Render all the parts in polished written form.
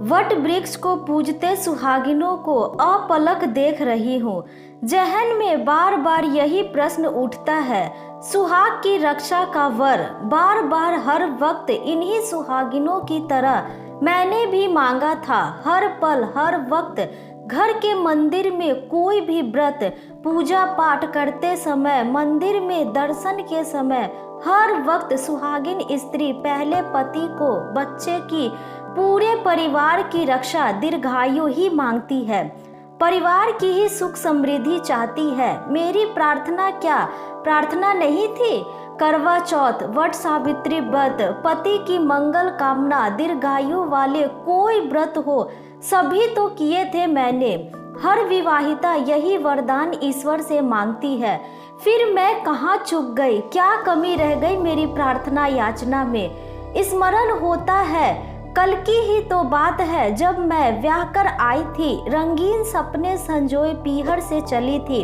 What वृक्ष को पूजते सुहागिनों को अपलक देख रही हूँ। जहन में बार बार यही प्रश्न उठता है, सुहाग की रक्षा का वर बार बार हर वक्त इन्हीं सुहागिनों की तरह मैंने भी मांगा था। हर पल हर वक्त घर के मंदिर में कोई भी व्रत पूजा पाठ करते समय, मंदिर में दर्शन के समय हर वक्त सुहागिन स्त्री पहले पति को, बच्चे की, पूरे परिवार की रक्षा, दीर्घायु ही मांगती है। परिवार की ही सुख समृद्धि चाहती है। मेरी प्रार्थना क्या प्रार्थना नहीं थी? करवा चौथ, वट सावित्री व्रत, पति की मंगल कामना, दीर्घायु वाले कोई व्रत हो, सभी तो किए थे मैंने। हर विवाहिता यही वरदान ईश्वर से मांगती है। फिर मैं कहाँ चूक गई? क्या कमी रह गई मेरी प्रार्थना याचना में? स्मरण होता है कल की ही तो बात है, जब मैं ब्याह कर आई थी, रंगीन सपने संजोए पीहर से चली थी।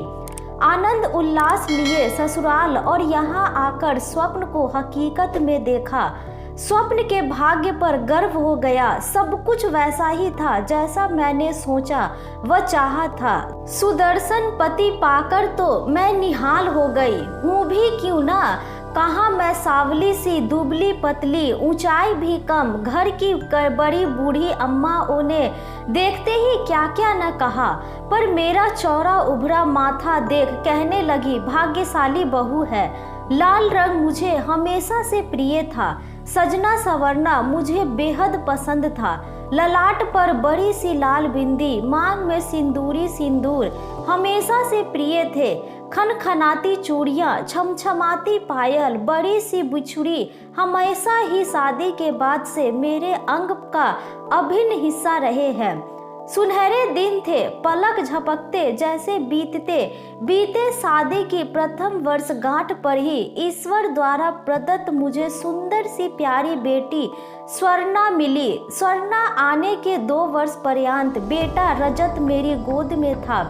आनंद उल्लास लिए ससुराल और यहाँ आकर स्वप्न को हकीकत में देखा। स्वप्न के भाग्य पर गर्व हो गया। सब कुछ वैसा ही था जैसा मैंने सोचा व चाहा था। सुदर्शन पति पाकर तो मैं निहाल हो गई हूँ भी क्यों ना। कहाँ मैं सावली सी दुबली पतली, ऊंचाई भी कम, घर की बड़ी बूढ़ी अम्मा ने देखते ही क्या क्या न कहा, पर मेरा चौड़ा उभरा माथा देख कहने लगी, भाग्यशाली बहू है। लाल रंग मुझे हमेशा से प्रिय था। सजना सवरना मुझे बेहद पसंद था। ललाट पर बड़ी सी लाल बिंदी, मांग में सिंदूरी सिंदूर हमेशा से प्रिय थे। खनखनाती चूड़ियाँ, छमछमाती पायल, बड़ी सी बिछुड़ी हमेशा ही शादी के बाद से मेरे अंग का अभिन्न हिस्सा रहे हैं। सुनहरे दिन थे, पलक झपकते जैसे बीते शादी की प्रथम वर्षगांठ पर ही ईश्वर द्वारा प्रदत्त मुझे सुंदर सी प्यारी बेटी स्वर्णा मिली। स्वर्णा आने के 2 वर्ष पर्यंत बेटा रजत मेरी गोद में था।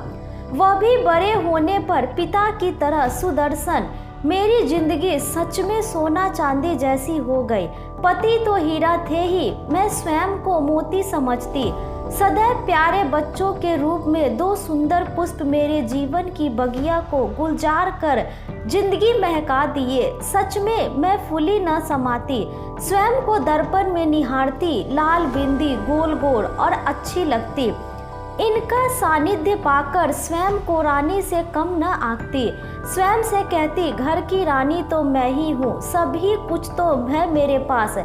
वह भी बड़े होने पर पिता की तरह सुदर्शन। मेरी जिंदगी सच में सोना चांदी जैसी हो गई। पति तो हीरा थे ही, मैं स्वयं को मोती समझती। सदैव प्यारे बच्चों के रूप में 2 सुंदर पुष्प मेरे जीवन की बगिया को गुलजार कर जिंदगी महका दिए। सच में मैं फूली न समाती, स्वयं को दर्पण में निहारती। लाल बिंदी गोल गोल और अच्छी लगती। इनका सानिध्य पाकर स्वयं को रानी से कम न आंकती। स्वयं से कहती, घर की रानी तो मैं ही हूँ, सभी कुछ तो है मेरे पास।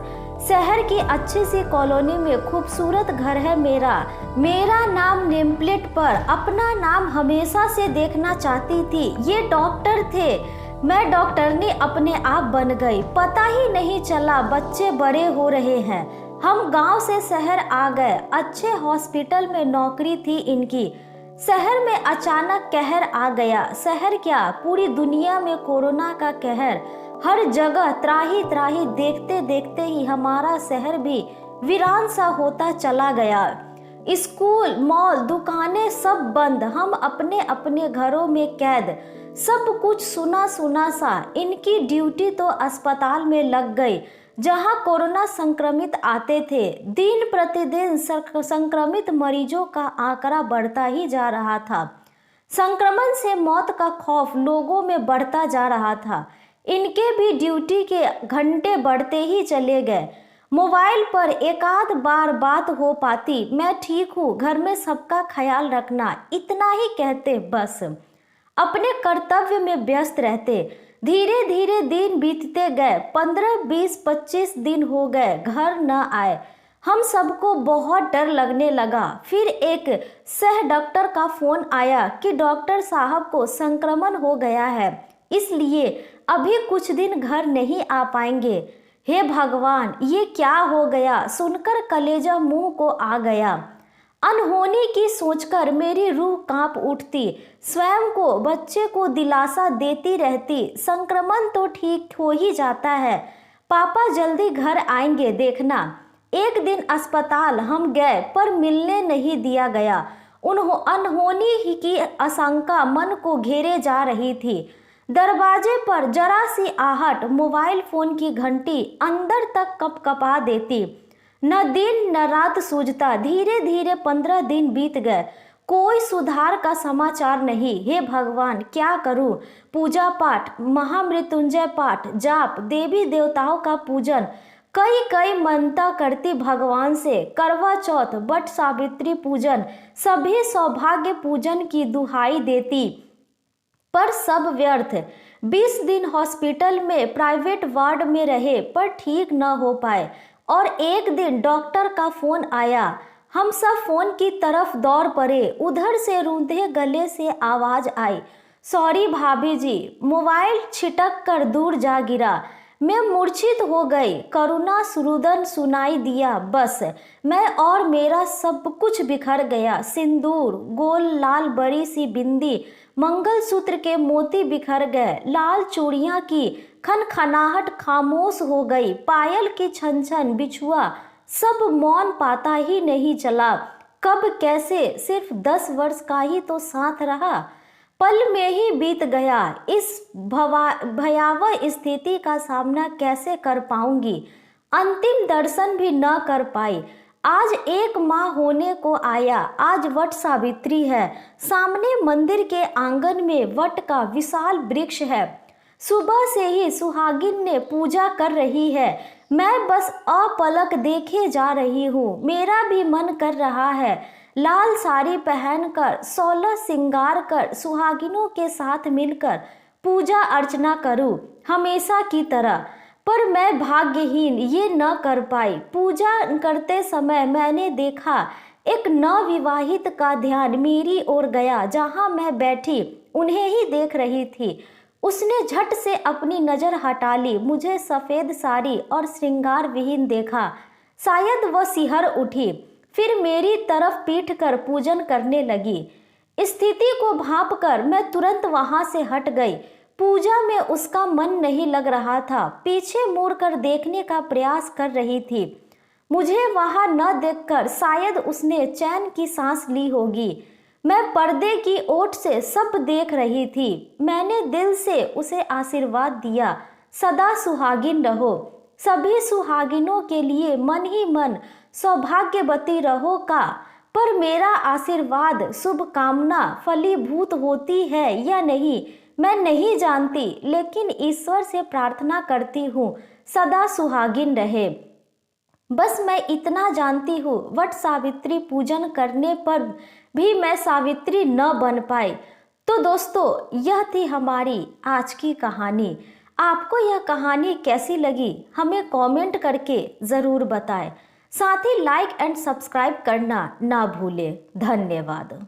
शहर की अच्छी सी कॉलोनी में खूबसूरत घर है मेरा नाम नेम प्लेट पर। अपना नाम हमेशा से देखना चाहती थी। ये डॉक्टर थे, मैं डॉक्टरनी अपने आप बन गई। पता ही नहीं चला बच्चे बड़े हो रहे हैं। हम गांव से शहर आ गए। अच्छे हॉस्पिटल में नौकरी थी इनकी। शहर में अचानक कहर आ गया। शहर क्या, पूरी दुनिया में कोरोना का कहर। हर जगह त्राही त्राही, देखते देखते ही हमारा शहर भी वीरान सा होता चला गया। स्कूल, मॉल, दुकानें सब बंद। हम अपने अपने घरों में कैद। सब कुछ सुना सुना सा। इनकी ड्यूटी तो अस्पताल में लग गई जहां कोरोना संक्रमित आते थे। दिन प्रतिदिन संक्रमित मरीजों का आंकड़ा बढ़ता ही जा रहा था। संक्रमण से मौत का खौफ लोगों में बढ़ता जा रहा था। इनके भी ड्यूटी के घंटे बढ़ते ही चले गए। मोबाइल पर एकाध बार बात हो पाती, मैं ठीक हूँ, घर में सबका ख्याल रखना, इतना ही कहते बस। अपने कर्तव्य में व्यस्त रहते। धीरे धीरे दिन बीतते गए। 15, 20, 25 दिन हो गए, घर न आए। हम सबको बहुत डर लगने लगा। फिर एक सह डॉक्टर का फोन आया कि डॉक्टर साहब को संक्रमण हो गया है, इसलिए अभी कुछ दिन घर नहीं आ पाएंगे। हे भगवान, ये क्या हो गया? सुनकर कलेजा मुंह को आ गया। अनहोनी की सोचकर मेरी रूह कांप उठती। स्वयं को, बच्चे को दिलासा देती रहती, संक्रमण तो ठीक हो ही जाता है, पापा जल्दी घर आएंगे देखना। एक दिन अस्पताल हम गए पर मिलने नहीं दिया गया। अनहोनी ही की आशंका मन को घेरे जा रही थी। दरवाजे पर जरा सी आहट, मोबाइल फोन की घंटी अंदर तक कपकपा देती। न दिन न रात सूझता, धीरे धीरे 15 दिन बीत गए, कोई सुधार का समाचार नहीं। हे भगवान, क्या करूं? पूजा पाठ, महामृत्युंजय पाठ, जाप, देवी देवताओं का पूजन, कई कई मनता करती भगवान से, करवा चौथ, वट सावित्री पूजन, सभी सौभाग्य पूजन की दुहाई देती, पर सब व्यर्थ। 20 दिन हॉस्पिटल में प्राइवेट वार्ड में रहे पर ठीक न हो पाए, और एक दिन डॉक्टर का फोन आया। हम सब फोन की तरफ दौड़ पड़े। उधर से रूंधे गले से आवाज आई, सॉरी भाभी जी। मोबाइल छिटक कर दूर जा गिरा। मैं मूर्छित हो गई। करुणा सुरुदन सुनाई दिया, बस मैं और मेरा सब कुछ बिखर गया। सिंदूर, गोल लाल बड़ी सी बिंदी, मंगलसूत्र के मोती बिखर गए। लाल चूड़ियां की खनखनाहट खामोश हो गई। पायल की छन छन, बिछुआ, सब मौन पाता ही नहीं चला। कब कैसे, सिर्फ 10 वर्ष का ही तो साथ रहा, पल में ही बीत गया। इस भयावह स्थिति का सामना कैसे कर पाऊंगी? अंतिम दर्शन भी न कर पाई। आज 1 माह होने को आया। आज वट सावित्री है। सामने मंदिर के आंगन में वट का विशाल वृक्ष है। सुबह से ही सुहागिन ने पूजा कर रही है। मैं बस अपलक देखे जा रही हूँ। मेरा भी मन कर रहा है लाल साड़ी पहनकर, 16 श्रृंगार कर, सुहागिनों के साथ मिलकर पूजा अर्चना करूं हमेशा की तरह, पर मैं भाग्यहीन ये न कर पाई। पूजा करते समय मैंने देखा एक नवविवाहित का ध्यान मेरी ओर गया। जहां मैं बैठी उन्हें ही देख रही थी। उसने झट से अपनी नजर हटा ली। मुझे सफेद साड़ी और श्रृंगार विहीन देखा। शायद वह सिहर उठी, फिर मेरी तरफ पीट कर पूजन करने लगी। स्थिति को भांपकर मैं तुरंत वहां से हट गई। पूजा में उसका मन नहीं लग रहा था। पीछे मुड़कर देखने का प्रयास कर रही थी। मुझे वहां न देखकर शायद उसने चैन की सांस ली होगी। मैं पर्दे की ओट से सब देख रही थी। मैंने दिल से उसे आशीर्वाद दिया, सदा सुहागिन रहो। सभी सुहागिनों के लिए मन ही मन सौभाग्यवती रहो का, पर मेरा आशीर्वाद, शुभकामना फलीभूत होती है या नहीं मैं नहीं जानती, लेकिन ईश्वर से प्रार्थना करती हूँ सदा सुहागिन रहे। बस मैं इतना जानती हूँ, वट सावित्री पूजन करने पर भी मैं सावित्री न बन पाई। तो दोस्तों, यह थी हमारी आज की कहानी। आपको यह कहानी कैसी लगी हमें कमेंट करके ज़रूर बताएं। साथ ही लाइक एंड सब्सक्राइब करना ना भूलें। धन्यवाद।